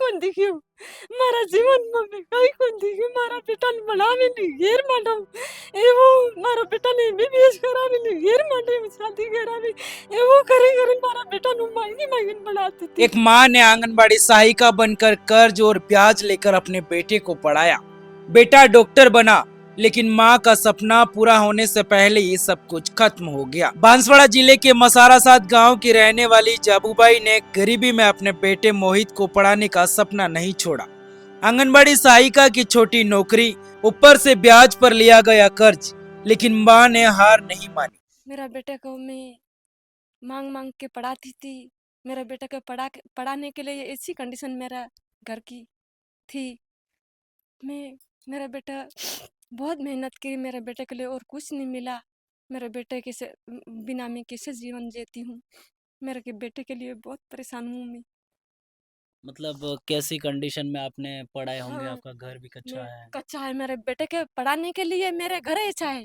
कोण दिख्યું મારા જીવનમાં મેં કઈ કોણ દિખ્યું મારા બેટાને ભણાવીને ઘેર માટે એવું મારા બેટાને MBBS કરાવીને ઘેર માટે શાદી કરાવી એવું કરી કરી મારા બેટાનું માંગી માંગીને ભણાવતી थी। एक माँ ने आंगनबाड़ी सहायिका बनकर कर्ज और ब्याज लेकर अपने बेटे को पढ़ाया। बेटा डॉक्टर बना, लेकिन माँ का सपना पूरा होने से पहले ये सब कुछ खत्म हो गया। बांसवाड़ा जिले के मसारासाद गांव की रहने वाली जाबूबाई ने गरीबी में अपने बेटे मोहित को पढ़ाने का सपना नहीं छोड़ा। आंगनबाड़ी सहायिका की छोटी नौकरी, ऊपर से ब्याज पर लिया गया कर्ज, लेकिन माँ ने हार नहीं मानी। मेरा बेटे को मैं मांग मांग के पढ़ाती थी। मेरा बेटा को पढ़ाने के लिए ऐसी कंडीशन मेरा घर की थी। मैं मेरा बेटा बहुत मेहनत की मेरे बेटे के लिए और कुछ नहीं मिला। मेरे बेटे के से बिना मैं कैसे जीवन जीती हूँ। मेरे के बेटे के लिए बहुत परेशान हूँ मैं। मतलब कैसी कंडीशन में आपने पढ़ाए होंगे? हाँ, आपका घर भी कच्चा मैं है। कच्चा है। मेरे बेटे के पढ़ाने के लिए मेरे घर अच्छा है।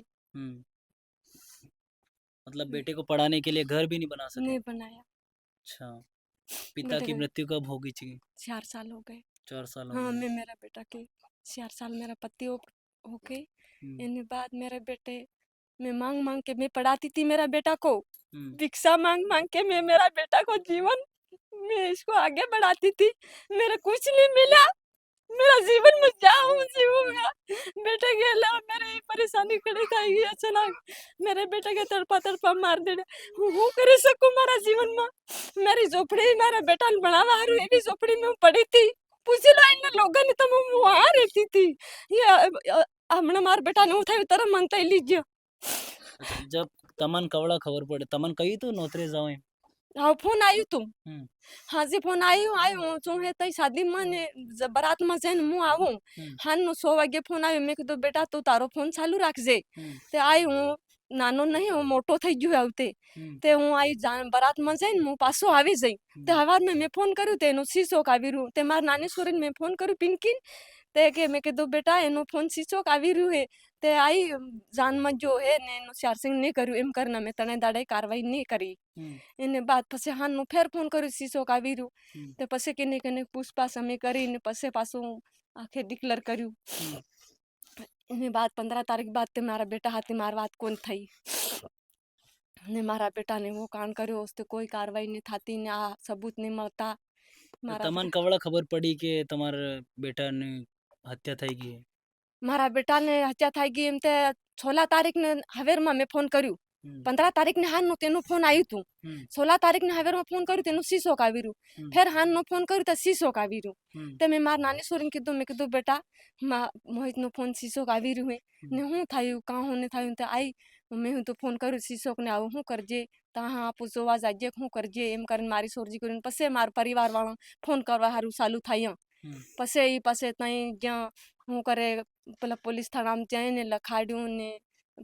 मतलब बेटे को पढ़ाने के लिए घर भी नहीं बना सके? नहीं बनाया। अच्छा, पिता बेटे की का मृत्यु कब होगी थी? 4 साल हो गए। 4 साल हो हाँ, गए। मैं मेरा बेटा के 4 साल मेरा पति हो गए। इन्हें बाद मेरे बेटे मैं मांग मांग के मैं पढ़ाती थी मेरा बेटा को। भिक्षा मांग मांग के मैं मेरा बेटा को जीवन मैं इसको आगे बढ़ाती थी। मेरा कुछ नहीं मिला। मेरा जीवन में क्या हूँ जीवूंगा। बेटे के अलावा मेरे ये परेशानी खड़ी था ये अचानक मेरे बेटे के तड़पा मार दे हूँ कर सकूं मारा जीवन में। मेरी झोपड़ी मेरा बेटा बनावा हारू ये भी झोपड़ी में पड़ी थी। पूछ लो इन लोगों ने तो मैं वहाँ रहती थी। ये हमने मार बेटा ने उठाई तरह मांगता ही लीजिए। अच्छा, जब तमन कवड़ा खबर पड़े तमन कही तो नौतरे जाओ। हाँ फोन आई तुम। हाँ जी फोन आयो जो है तई शादी में बारात में जैन मु आऊं। हाँ 100 वागे फोन आयो मैं कीधु बेटा तू तारो फोन चालू राखजे। ते आई हूँ नानो नहीं हूँ मोटो થઈ ગયો આવતે તે હું आई बारात में जैन मु पासो આવી જઈ તે હવાર में मैं फोन કર્યું તેનો સીસોક આવી રહ્યું તે માર નાની છોરીને मैं फोन કર્યું પિંકી તે કે मैं कीधु बेटा એનો फोन સીસોક આવી રહ્યું है તે आई जान में जो है ने એનું ચાર્જિંગ नहीं કર્યું એમ करना मैं તને દાડે કાર્યવાહી नहीं કરી। એને બાદ પછી હાનનું ફેર ફોન કર્યું સીસોક આવી રહ્યું તે પછી કેને કેને પૂછપાછ અમે કરીને પછી પાછું આખે ડિક્લેર કર્યું। એને બાદ 15 તારીખ બાદ તે મારા બેટા હાથે માર વાત કોણ થઈ ને મારા બેટાને वो કાંડ કર્યો उसते कोई कार्रवाई नहीं थाती ने आ सबूत नहीं મળતા। મારા तमन कवड़ा खबर पड़ी કે તમારા બેટાની હત્યા થઈ ગઈ? મારા બેટાને હત્યા થઈ ગઈ એમ તે 16 તારીખને હવેરમાં મેં ફોન કર્યું। 15 તારીખને હાનનું તેનું ફોન આવ્યું હતું। 16 તારીખને હવેરમાં ફોન કર્યું તેનું સીસોક આવી રહ્યું ફેર હાનનું ફોન કર્યું તો સીસોક આવી રહ્યું તે મેં મારા નાની છોરીને કીધું મેં કીધું બેટા મોહિતનો ફોન સીસોક આવી રહ્યું હે ને હું થયું કાં હું ને થયું તે आई મેં હું તો ફોન કર્યું સીસોક ને આવું હું કરજે તા હા આપું જોવા જાજે હું કરજે એમ કરીને મારી સોરજી કરીને પછી મારા પરિવારવાળા ફોન કરવા હારું ચાલુ થાય પછી એ પાસે ત્યાં જ્યાં હું કરે પેલા પોલીસ થાણામાં જઈને લખાડ્યું ને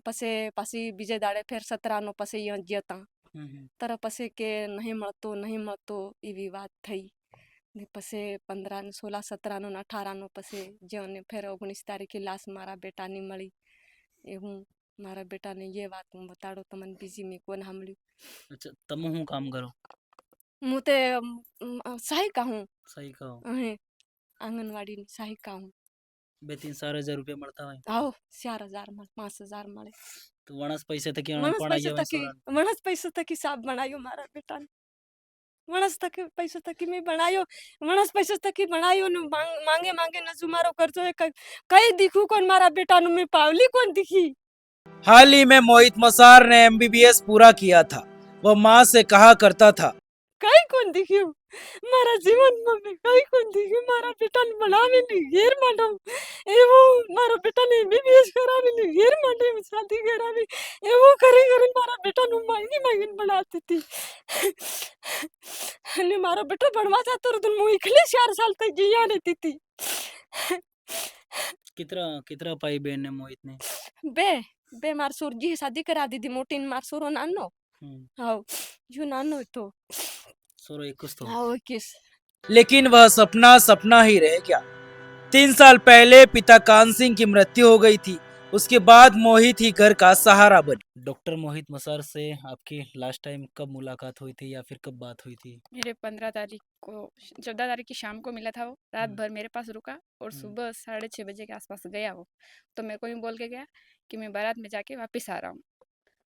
પછી પાછી બીજે દાડે ફેર 17 નો પછી અહીંયા જતા ત્યારે પછી કે નહીં મળતો એવી વાત થઈ ને પછી 15 ને 16 17 નો ને 18 નો પછી જ્યાં ફેર 19 તારીખે લાશ મારા બેટાની મળી એવું મારા બેટાને ये વાત હું બતાડો તમને બીજી મેં કોણ સાંભળ્યું। अच्छा, તમે શું કામ કરો? હું તે સહાયિકા હું। સહાયિકા હો? આંગણવાડી સહાયિકા હું। 2-3 હજાર રૂપિયા મળતા હોય? આવો 4000 મળે 5000 મળે તો વણસ પૈસા થકી વણસ પૈસા થકી સાબ બનાવ્યો મારા બેટાને। વણસ થકી પૈસા થકી મેં બનાવ્યો વણસ પૈસા થકી બનાવ્યો ને માંગે માંગે નજુ મારો કરજો કઈ દીખું કોણ મારા બેટાનું મેં પાવલી કોણ દીખી। हाल ही में मोहित मसार ने MBBS पूरा किया था। वह माँ से कहा करता था, कई कोण दिख्યું મારા જીવનમાં મેં કઈ કોણ દિખ્યું મારા બેટાને ભણાવીને ઘેર માટે એવું મારા બેટાને MBBS કરાવીને ઘેર માટે શાદી કરાવી એવું કરી કરી મારા બેટાનું માંગી માંગીને ભણાવતી હતી અને મારો બેટો ભણવા જતો રહ્યો હું એકલી 4 સાલ થઈ ગયા રહેતી હતી। कितना भाई बहन है मोहित ने? બે માર સોરજી શાદી કરા દીધી મોટી ને માર સોરો નાનો હાવ જો નાનો હતો सोरो 21 तो। हां 21। लेकिन वह सपना सपना ही रह गया। 3 साल पहले पिता कान सिंह की मृत्यु हो गई थी। उसके बाद मोहित ही घर का सहारा बने। डॉक्टर मोहित मसार से आपकी लास्ट टाइम कब मुलाकात हुई थी या फिर कब बात हुई थी? मेरे 15 तारीख को 14 तारीख की शाम को मिला था वो। रात हम्म, भर मेरे पास रुका और हम्म, सुबह 6:30 बजे के आसपास गया वो। तो मेरे को यूँ बोल के गया कि मैं बारात में जाके वापस आ रहा हूँ।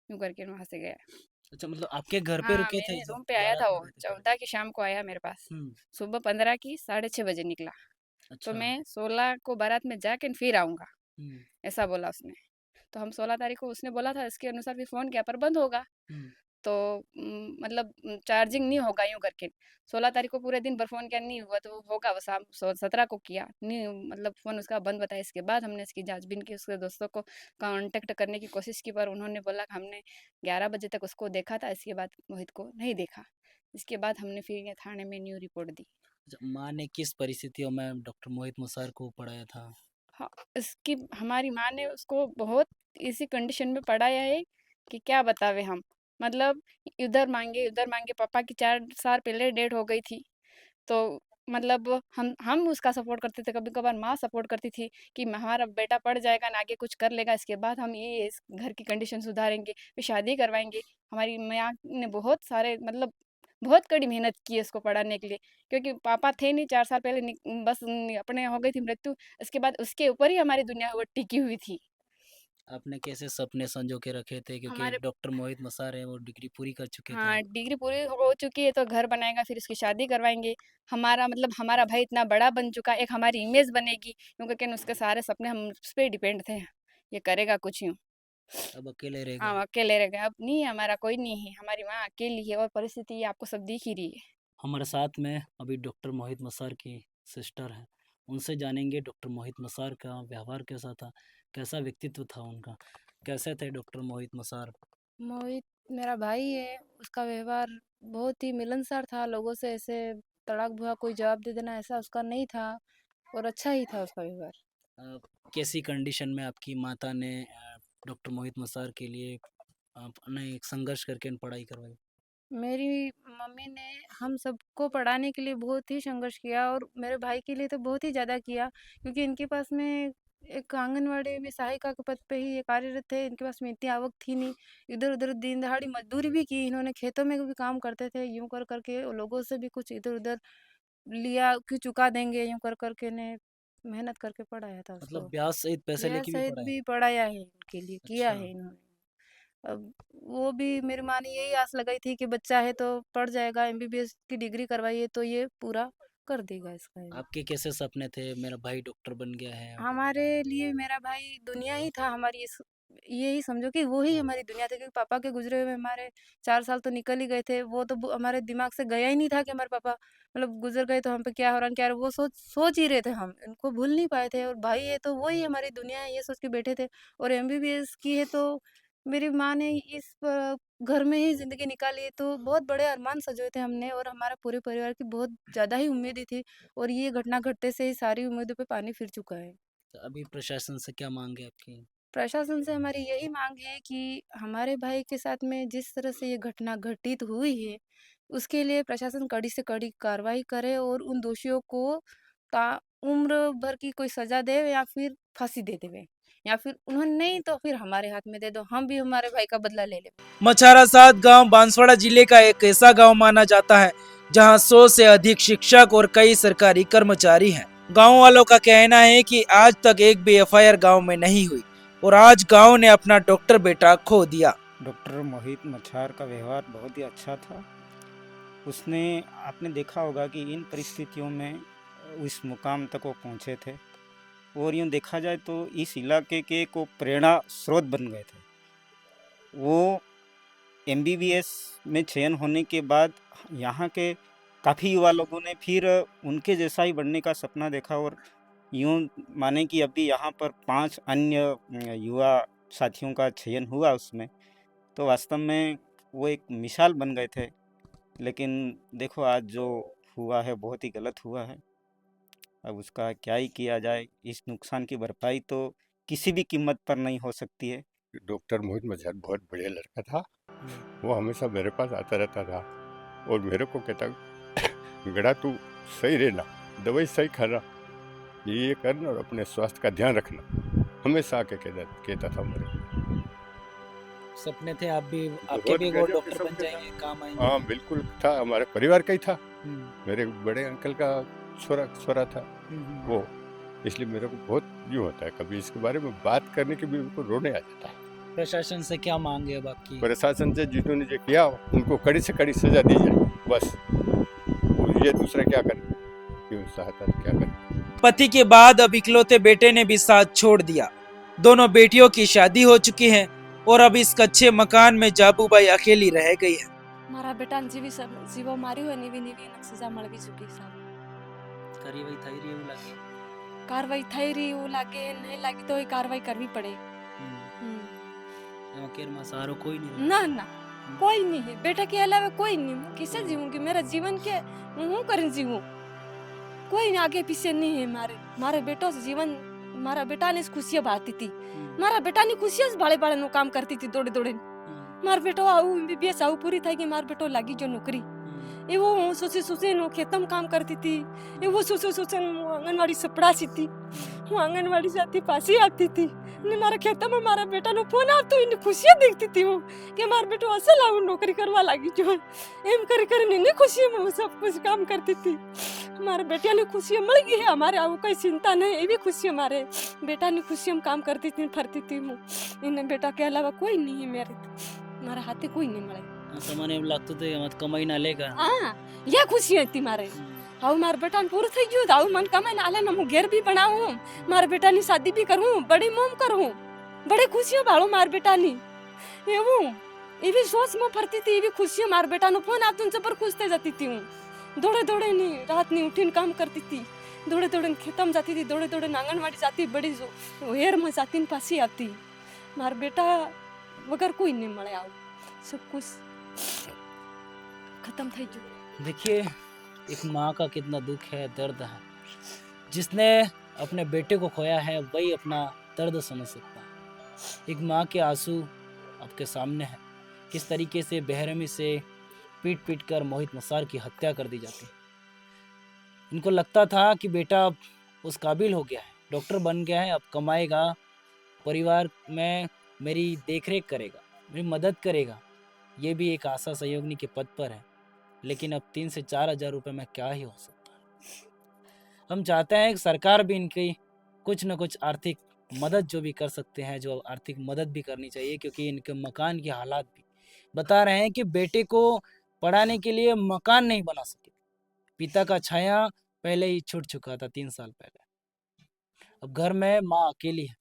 यूँ करके वहाँ से गया। अच्छा, मतलब आपके घर पे हाँ, रुके थे मेरे जब रूम पे आया बारात था में वो। गए थे पहले? 14 की शाम को आया मेरे पास। हम्म। सुबह 15 की 6:30 बजे निकला। तो अच्छा। मैं 16 को बारात में जाके फिर आऊँगा, हम्म, ऐसा बोला उसने। तो हम 16 तारीख को उसने बोला था, इसके अनुसार फिर फ़ोन किया पर बंद होगा। हम्म। तो मतलब चार्जिंग नहीं होगा यूँ करके। 16 तारीख को पूरे दिन भर फ़ोन किया, नहीं हुआ तो वो होगा वो शाम 17 को किया। नहीं मतलब फ़ोन उसका बंद बताया। इसके बाद हमने इसकी जाँचबीन की, उसके दोस्तों को कॉन्टैक्ट करने की कोशिश की, पर उन्होंने बोला कि हमने 11 बजे तक उसको देखा था, इसके बाद मोहित को नहीं देखा। इसके बाद हमने फिर ये थाने में न्यू रिपोर्ट दी। अच्छा, माँ ने किस परिस्थितियों में डॉक्टर मोहित मसार को पढ़ाया था? हाँ, इसकी हमारी माँ ने उसको बहुत इसी कंडीशन में पढ़ाया है कि क्या बतावें हम। मतलब उधर मांगे, पापा की 4 साल पहले डेथ हो गई थी। तो मतलब हम उसका सपोर्ट करते थे, कभी-कभार माँ सपोर्ट करती थी कि हमारा बेटा पढ़ जाएगा ना, आगे कुछ कर लेगा, इसके बाद हम ये इस घर की कंडीशन सुधारेंगे, फिर शादी करवाएँगे। हमारी माँ ने बहुत सारे मतलब बहुत कड़ी मेहनत की है इसको पढ़ाने के लिए, क्योंकि पापा थे नहीं 4 साल पहले बस अपने हो गई थी मृत्यु। उसके बाद उसके ऊपर ही हमारी दुनिया वो टिकी हुई थी। आपने कैसे सपने संजो के रखे थे, क्योंकि हमारे डॉक्टर मोहित मसार हैं वो डिग्री पूरी कर चुके थे? हाँ, डिग्री पूरी हो चुकी है तो घर बनाएगा, फिर उसकी शादी करवाएँगे। हमारा मतलब हमारा भाई इतना बड़ा बन चुका है, एक हमारी इमेज बनेगी, यूँ करके उसके सारे सपने हम उस पे डिपेंड थे। ये करेगा कुछ यूँ। अब अकेले रह गए। हाँ, अकेले रह गए, अब नहीं है हमारा कोई नहीं है, हमारी माँ अकेली है और परिस्थिति ये आपको सब दिख ही रही है। हमारे साथ में अभी डॉक्टर मोहित मसार की सिस्टर है, उनसे जानेंगे डॉक्टर मोहित मसार का व्यवहार कैसा था, कैसा व्यक्तित्व था उनका, कैसे थे डॉक्टर मोहित मसार? मोहित मेरा भाई है, उसका व्यवहार बहुत ही मिलनसार था, लोगों से ऐसे तड़ाक-भड़ाक कोई जवाब दे देना ऐसा उसका नहीं था और अच्छा ही था उसका व्यवहार। अ, कैसी कंडीशन में आपकी माता ने डॉक्टर मोहित मसार के लिए अपने एक संघर्ष करके पढ़ाई करवाई? मेरी मम्मी ने हम सबको पढ़ाने के लिए बहुत ही संघर्ष किया और मेरे भाई के लिए तो बहुत ही ज़्यादा किया, क्योंकि इनके पास में एक आंगनवाड़ी में सहायिका के पद पे ही ये कार्यरत थे। इनके पास में इतनी आवक थी नहीं। इधर-उधर दिन दहाड़ी मज़दूरी भी की इन्होंने, खेतों में भी काम करते थे। यूँ कर के वो लोगों से भी कुछ इधर-उधर लिया कि चुका देंगे, यूँ कर के ने मेहनत करके पढ़ाया था मतलब उसको। ब्याज सहित पैसे ब्याज लेके भी सहित पढ़ाया? भी पढ़ाया है इनके लिए, किया अच्छा। है इन्होंने। अब वो भी मेरी माँ ने यही आस लगाई थी कि बच्चा है तो पढ़ जाएगा, एमबीबीएस की डिग्री करवाइए तो ये पूरा कर देगा इसका ये। आपके कैसे सपने थे, मेरा भाई डॉक्टर बन गया है? हमारे लिए मेरा भाई दुनिया ही था, हमारी इस यही समझो कि वो ही हमारी दुनिया थी, क्योंकि पापा के गुजरे हुए हमारे 4 साल तो निकल ही गए थे। वो तो हमारे दिमाग से गया ही नहीं था कि हमारे पापा मतलब गुजर गए तो हम पे क्या हो रहा है, क्या हो रहा है, वो सोच सोच ही रहे थे हम। उनको भूल नहीं पाए थे और भाई है तो वो ही हमारी दुनिया है, ये सोच के बैठे थे। और एमबीबीएस की है तो मेरी माँ ने इस घर में ही ज़िंदगी निकाली है, तो बहुत बड़े अरमान सजोए थे हमने और हमारा पूरे परिवार की बहुत ज़्यादा ही उम्मीदें थी और ये घटना घटते से ही सारी उम्मीदों पे पानी फिर चुका है। तो अभी प्रशासन से क्या मांग है आपकी? प्रशासन से हमारी यही मांग है कि हमारे भाई के साथ में जिस तरह से ये घटना घटित हुई है, उसके लिए प्रशासन कड़ी से कड़ी कार्रवाई करे और उन दोषियों को उम्र भर की कोई सजा दे या फिर फांसी दे देवे, या फिर उन्होंने नहीं तो फिर हमारे हाथ में दे दो, हम भी हमारे भाई का बदला ले ले। मछारा सात गांव बांसवाड़ा जिले का एक ऐसा गांव माना जाता है जहां 100 से अधिक शिक्षक और कई सरकारी कर्मचारी हैं। गांव वालों का कहना है कि आज तक एक भी एफआईआर गांव में नहीं हुई और आज गांव ने अपना डॉक्टर बेटा खो दिया। डॉक्टर मोहित मच्छार का व्यवहार बहुत ही अच्छा था। उसने आपने देखा होगा कि इन परिस्थितियों में इस मुकाम तक वो पहुँचे थे और यूँ देखा जाए तो इस इलाके के को प्रेरणा स्रोत बन गए थे। वो एमबीबीएस में चयन होने के बाद यहाँ के काफ़ी युवा लोगों ने फिर उनके जैसा ही बनने का सपना देखा और यूँ माने कि अभी यहाँ पर 5 अन्य युवा साथियों का चयन हुआ उसमें, तो वास्तव में वो एक मिसाल बन गए थे। लेकिन देखो आज जो हुआ है बहुत ही गलत हुआ है। अब उसका क्या ही किया जाए, इस नुकसान की भरपाई तो किसी भी कीमत पर नहीं हो सकती है। डॉक्टर मोहित मजहर बहुत बढ़िया लड़का था। वो हमेशा मेरे पास आता रहता था और मेरे को कहता, गड़ा तू सही रहना, दवाई सही खाना, ये करना और अपने स्वास्थ्य का ध्यान रखना। हमेशा आके कहता था मेरे को। सपने थे आप भी, आपके बहुत भी वो गजब के डॉक्टर बन सपने था। जाएंगे, काम आएंगे। हाँ बिल्कुल था, हमारे परिवार का ही था, हम्म, मेरे बड़े अंकल का छोरा था हम्म, वो। इसलिए मेरे को बहुत यूँ होता है, कभी इसके बारे में बात करने के भी मेरे को रोने आ जाता है। प्रशासन से क्या मांगे अब आपकी? प्रशासन से जिन्होंने जो किया उनको कड़ी से कड़ी सजा दी जाए बस। वो ये दूसरा क्या करें, क्यों सहायता तो क्या करें। पति के बाद अब इकलौते बेटे ने भी साथ छोड़ दिया। दोनों बेटियों की शादी हो चुकी है और अब इस कच्चे मकान में जाबूबाई अकेली रह गई है। મારા બેટાને જીવો માર્યું હોય ને એવી એને સજા મળવી ચૂકી સાહેબ. કાર્યવાહી થઈ રહી એવું લાગે? કાર્યવાહી થઈ રહી એવું લાગે, નહીં લાગી તો એ કાર્યવાહી કરવી પડે. हम्म, એમાં કેરમાં સારો કોઈ નહીં રહ્યો? ના ના કોઈ નહીં है, बेटा के अलावा कोई नहीं. मैं किसे जीऊंगी? मेरा जीवन के हूँ कर जीऊं, कोई आगे पीछे नहीं है. मारे बेटो से जीवन, मारा बेटा ने खुशियां बांटती थी. मारा बेटा ने खुशियां बाले बाले नो काम करती थी दौड़े दौड़े. मार बेटो आऊ एमबीबीएस आऊ पूरी થઈ ગઈ. માર બેટો લાગી જો નોકરી. એવો હું સોચે નો ખેતમ કામ કરતી હતી. એવો સોચે હું આંગણવાડી સપડાતી હતી. હું આંગણવાડી જાતી પાછી આવતી હતી ને મારા ખેતરમાં મારા બેટાનો ફોન આવતો એને ખુશીઓ દેખતી હતી હું કે માર બેટો અસલ આવું નોકરી કરવા લાગી જો. એમ કરી કરીને એને ખુશીમાં હું सब कुछ काम करती थी. મારા બેટાને ખુશીઓ મળી ગઈ है. हमारे આવું કઈ ચિંતા નહીં. એવી ખુશીઓ મારે બેટાની ખુશીમાં કામ કરતી थी, फरती थी હું. એને બેટા के अलावा कोई नहीं है मेरे. મારા હાથે કોઈ નહીં મળે. તમને એમ લાગતું હતું કે મત કમાઈ ના લેગા? હા યા ખુશી હતી મારે. હવે મારા બેટાને પૂરું થઈ ગયું. હવે મને કમાઈને આલે ને હું ઘેર બી બનાવું, મારા બેટાની શાદી બી કરું, બડી મોમ કરું, બડે ખુશીઓ ભાળો મારા બેટાની. એવું એવી સોચમાં ફરતી હતી, એવી ખુશીઓ. મારા બેટાનો ફોન આવતો ને જબર ખુશ થઈ જતી હતી હું. દોડે દોડે ની રાતની ઉઠીને કામ કરતી હતી, દોડે દોડે ખેતમ જાતી હતી, દોડે દોડે આંગણવાડી જાતી, બડી હેરમાં જાતી ને પાછી આવતી. મારા બેટા વગર કોઈ નહીં મળે. આવું सब कुछ खत्म થઈ ગયું. देखिए एक माँ का कितना दुख है, दर्द है. जिसने अपने बेटे को खोया है वही अपना दर्द समझ सकता है. एक माँ के आंसू आपके सामने है, किस तरीके से बेरहमी से पीट पीट कर मोहित मसार की हत्या कर दी जाती है. इनको लगता था कि बेटा अब उस काबिल हो गया है, डॉक्टर बन गया है, अब कमाएगा, परिवार में मेरी देखरेख करेगा, मेरी मदद करेगा. ये भी एक आशा सहयोगिनी के पद पर है. लेकिन अब 3 से 4 हज़ार रुपये में क्या ही हो सकता है. हम चाहते हैं कि सरकार भी इनकी कुछ न कुछ आर्थिक मदद जो भी कर सकते हैं, जो आर्थिक मदद भी करनी चाहिए, क्योंकि इनके मकान के हालात भी बता रहे हैं कि बेटे को पढ़ाने के लिए मकान नहीं बना सके. पिता का छाया पहले ही छूट चुका था 3 साल पहले. अब घर में माँ अकेली है,